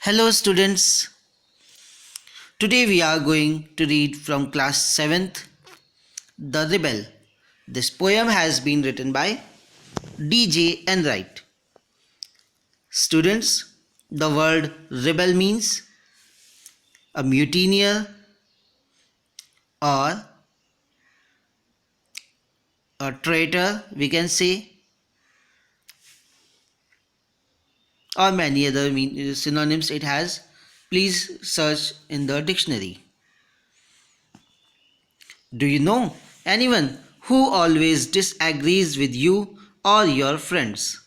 Hello, students. Today we are going to read from class 7th, The Rebel. This poem has been written by D.J. Enright. Students, the word rebel means a mutineer or a traitor, we can say, or many other synonyms it has. Please search in the dictionary. Do you know anyone who always disagrees with you or your friends,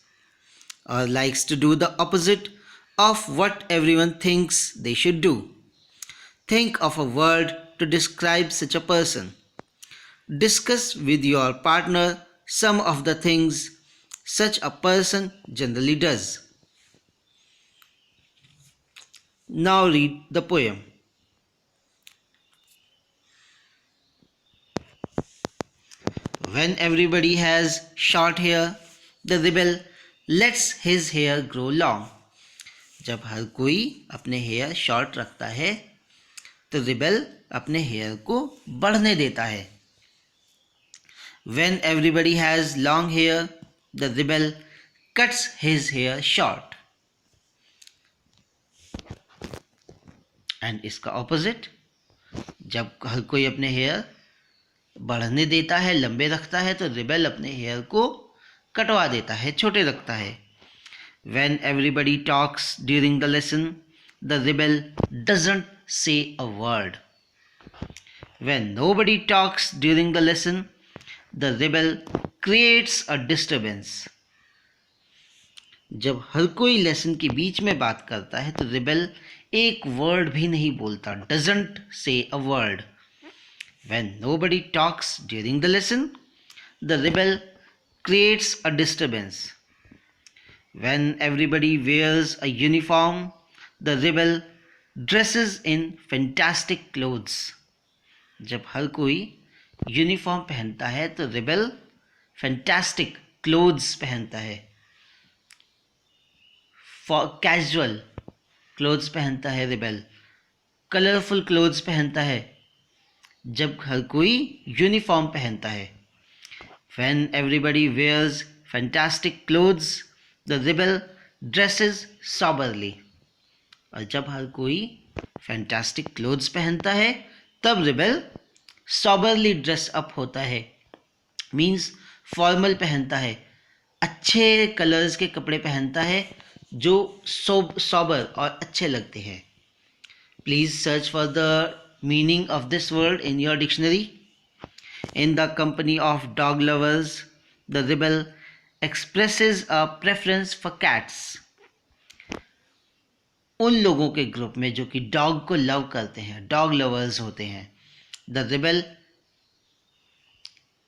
or likes to do the opposite of what everyone thinks they should do? Think of a word to describe such a person. Discuss with your partner some of the things such a person generally does. Now read the poem. When everybody has short hair, the rebel lets his hair grow long. जब हर कोई अपने hair short रखता है तो rebel अपने hair को बढ़ने देता है. When everybody has long hair, the rebel cuts his hair short. And इसका opposite, जब हर कोई अपने हेयर बढ़ने देता है, लंबे रखता है, तो रिबेल अपने हेयर को कटवा देता है, छोटे रखता है. When everybody talks during the lesson, the rebel doesn't say a word. When nobody talks during the lesson, the rebel creates a disturbance. जब हर कोई लेसन के बीच में बात करता है तो रिबेल एक वर्ड भी नहीं बोलता, doesn't say a word. When nobody talks during the lesson, the rebel creates a disturbance. When everybody wears a uniform, the rebel dresses in fantastic clothes. जब हर कोई यूनिफॉर्म पहनता है तो रिबेल फैंटास्टिक क्लोथ्स पहनता है, कैजुअल क्लोथ्स पहनता है, रिबेल कलरफुल क्लोथ्स पहनता है जब हर कोई यूनिफॉर्म पहनता है. When everybody wears fantastic clothes, the rebel dresses soberly. और जब हर कोई फैंटास्टिक क्लोथ्स पहनता है तब रिबेल सॉबरली ड्रेस अप होता है, मीन्स फॉर्मल पहनता है, अच्छे कलर्स के कपड़े पहनता है जो सॉबर और अच्छे लगते हैं. Please search for the meaning of this word in your dictionary. In the company of dog lovers, the rebel expresses a preference for cats. उन लोगों के ग्रुप में जो कि डॉग को लव करते हैं, डॉग लवर्स होते हैं, द रिबेल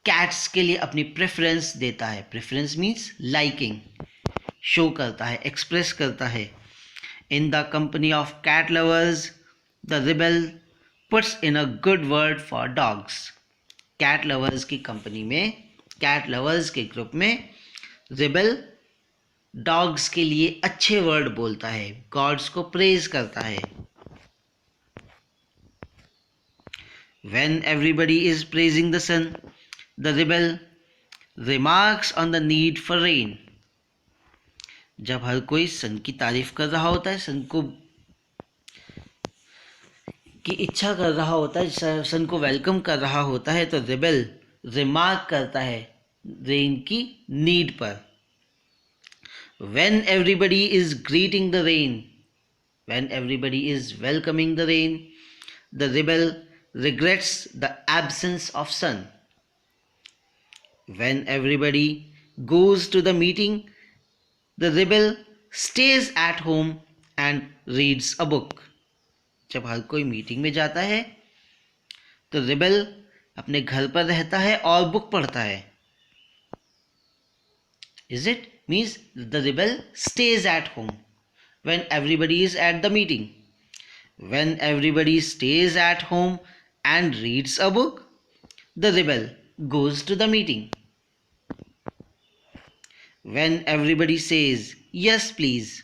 कैट्स के लिए अपनी प्रेफरेंस देता है. प्रेफरेंस मीन्स लाइकिंग, शो करता है, एक्सप्रेस करता है. In the company of cat lovers, the rebel puts in a good word for dogs. Cat lovers की कंपनी में, कैट लवर्स के ग्रुप में रिबेल डॉग्स के लिए अच्छे वर्ड बोलता है, गॉड्स को प्रेज करता है. When everybody is praising the sun, the rebel remarks on the need for rain. जब हर कोई सन की तारीफ कर रहा होता है, सन को की इच्छा कर रहा होता है, सन को वेलकम कर रहा होता है, तो रिबेल रिमार्क करता है रेन की नीड पर. When everybody is greeting the rain, when everybody is welcoming the rain, the rebel regrets the absence of sun. When everybody goes to the meeting, the rebel stays at home and reads a book. जब हर कोई meeting में जाता है तो rebel अपने घर पर रहता है और बुक पढ़ता है. Is it? Means the rebel stays at home when everybody is at the meeting. When everybody stays at home and reads a book, the rebel goes to the meeting. When everybody says, yes please,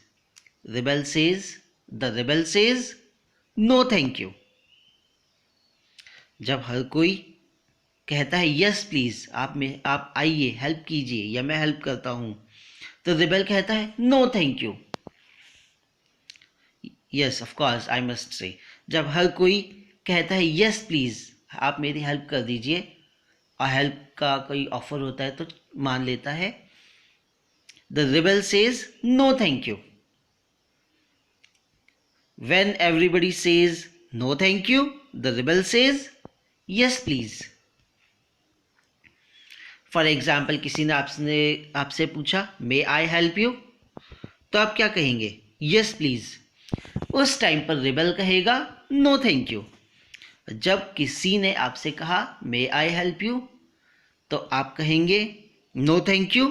rebel says, the rebel says no thank you. जब हर कोई कहता है yes please, आप आइए help कीजिए या मैं हेल्प करता हूं, तो रिबल कहता है no thank you. Yes of course I must say, जब हर कोई कहता है यस प्लीज आप मेरी हेल्प कर दीजिए और हेल्प का कोई ऑफर होता है तो मान लेता है, the rebel says no thank you. When everybody says no thank you, the rebel says yes please. For example, किसी ने आपसे पूछा may I help you, तो आप क्या कहेंगे? yes please। उस टाइम पर रिबल कहेगा no thank you। जब किसी ने आपसे कहा may I help you, तो आप कहेंगे no thank you,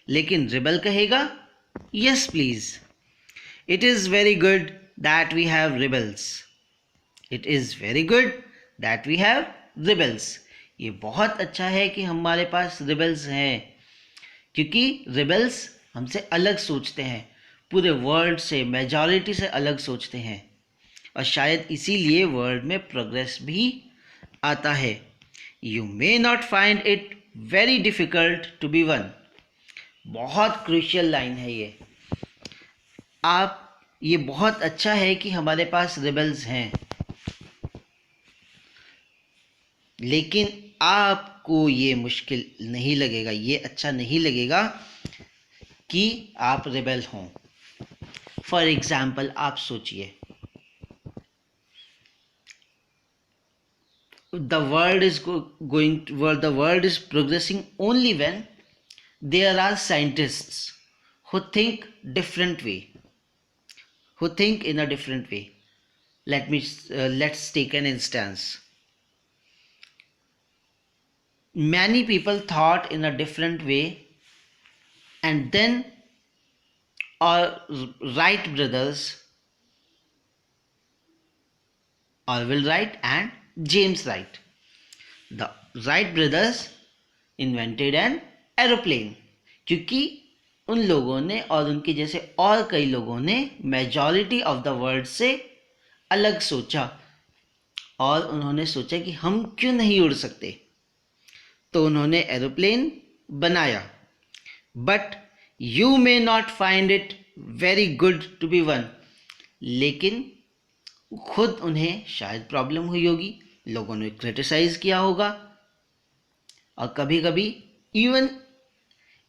लेकिन रिबल कहेगा yes please। It is very good that we have rebels. It is very good that we have rebels. ये बहुत अच्छा है कि हमारे पास रिबल्स हैं, क्योंकि रिबल्स हमसे अलग सोचते हैं, पूरे वर्ल्ड से, मेजॉरिटी से अलग सोचते हैं, और शायद इसीलिए वर्ल्ड में प्रोग्रेस भी आता है। You may not find it very difficult to be one. बहुत क्रूशियल लाइन है ये बहुत अच्छा है कि हमारे पास रिबल्स हैं, लेकिन आपको ये मुश्किल नहीं लगेगा, ये अच्छा नहीं लगेगा कि आप रिबल हों। फॉर एग्जाम्पल आप सोचिए, the world is progressing only when there are scientists who think in a different way. Let's take an instance. Many people thought in a different way, and then our Wright brothers, Orville Wright and James Wright, the Wright brothers invented an aeroplane, क्योंकि उन लोगों ने और उनके जैसे और कई लोगों ने मेजॉरिटी ऑफ द वर्ल्ड से अलग सोचा, और उन्होंने सोचा कि हम क्यों नहीं उड़ सकते, तो उन्होंने एरोप्लेन बनाया। But you may not find it very good to be one, लेकिन खुद उन्हें शायद प्रॉब्लम हुई होगी, लोगों ने क्रिटिसाइज किया होगा, और कभी कभी इवन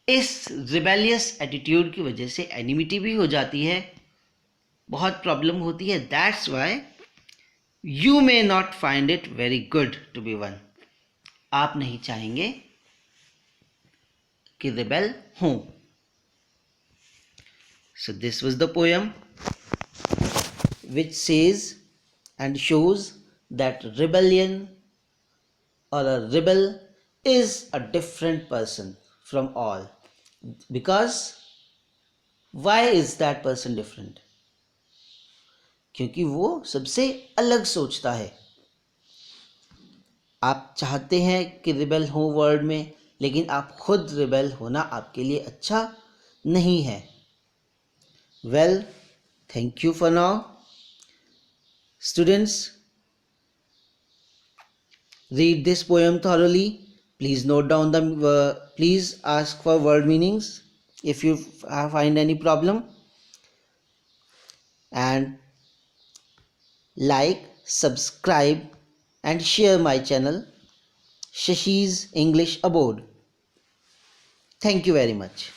इस रिबेलियस एटीट्यूड की वजह से एनिमिटी भी हो जाती है, बहुत प्रॉब्लम होती है। That's why you may not find it very good to be one. आप नहीं चाहेंगे कि रिबेल हों। So this was the poem which says and shows that rebellion or a rebel is a different person from all. Because why is that person different? क्योंकि वो सबसे अलग सोचता है। आप चाहते हैं कि रिबेल हो वर्ल्ड में, लेकिन आप खुद रिबेल होना आपके लिए अच्छा नहीं है। Well, thank you for now. Students, read this poem thoroughly. Please note down please ask for word meanings if you find any problem. And like, subscribe and share my channel, Shashi's English Abode. Thank you very much.